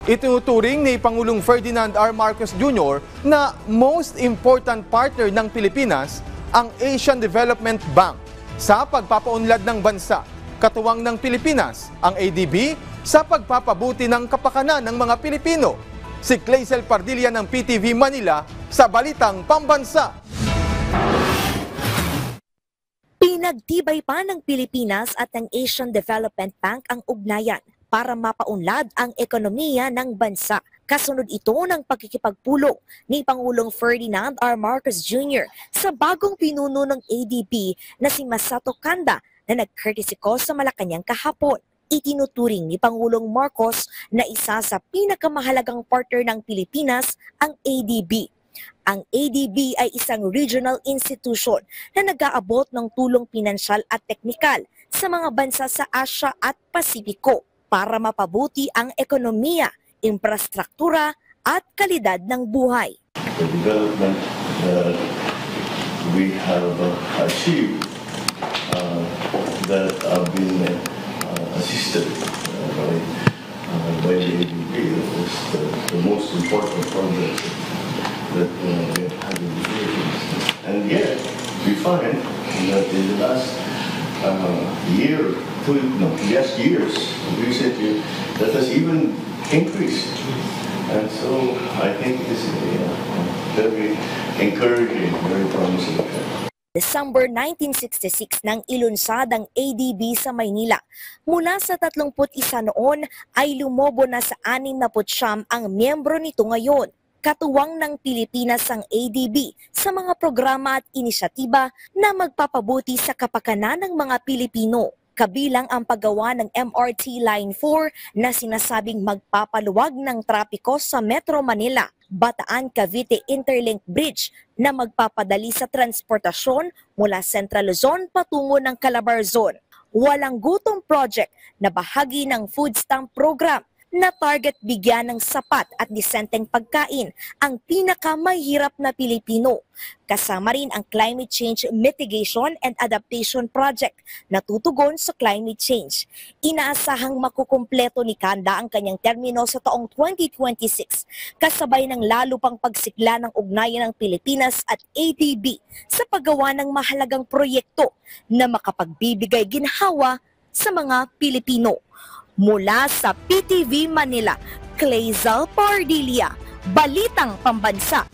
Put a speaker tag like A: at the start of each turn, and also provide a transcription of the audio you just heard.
A: Itinuturing ni Pangulong Ferdinand R. Marcos Jr. na most important partner ng Pilipinas ang Asian Development Bank sa pagpapaunlad ng bansa. Katuwang ng Pilipinas, ang ADB, sa pagpapabuti ng kapakanan ng mga Pilipino. Si Clazel Pardilla ng PTV Manila sa Balitang Pambansa.
B: Pinagtibay pa ng Pilipinas at ng Asian Development Bank ang ugnayan para mapaunlad ang ekonomiya ng bansa. Kasunod ito ng pagkikipagpulong ni Pangulong Ferdinand R. Marcos Jr. sa bagong pinuno ng ADB na si Masato Kanda na nag-courtesy call sa Malacanang kahapon. Itinuturing ni Pangulong Marcos na isa sa pinakamahalagang partner ng Pilipinas ang ADB. Ang ADB ay isang regional institution na nag-aabot ng tulong pinansyal at teknikal sa mga bansa sa Asia at Pasipiko para mapabuti ang ekonomiya, infrastruktura at kalidad ng buhay.
C: The development that we have achieved that have been assisted by the ADB is the most important project that we have had in the Philippines. And yet, we find that in the last years, recently, that has even increased. And so, I think this is very encouraging, very promising.
B: December 1966 nang ilunsad ang ADB sa Maynila. Mula sa 31 noon ay lumobo na sa 69 ang miyembro nito ngayon. Katuwang ng Pilipinas ang ADB sa mga programa at inisyatiba na magpapabuti sa kapakanan ng mga Pilipino. Kabilang ang paggawa ng MRT Line 4 na sinasabing magpapaluwag ng trapiko sa Metro Manila, Bataan-Cavite Interlink Bridge na magpapadali sa transportasyon mula Central Luzon patungo ng Calabarzon. Walang Gutom Project na bahagi ng food stamp program na target bigyan ng sapat at disenteng pagkain ang pinakamahirap na Pilipino. Kasama rin ang Climate Change Mitigation and Adaptation Project na tutugon sa climate change. Inaasahang makukumpleto ni Kanda ang kanyang termino sa taong 2026, kasabay ng lalo pang pagsikla ng ugnayan ng Pilipinas at ADB sa paggawa ng mahalagang proyekto na makapagbibigay ginhawa sa mga Pilipino. Mula sa PTV Manila, Clazel Pardilla, Balitang Pambansa.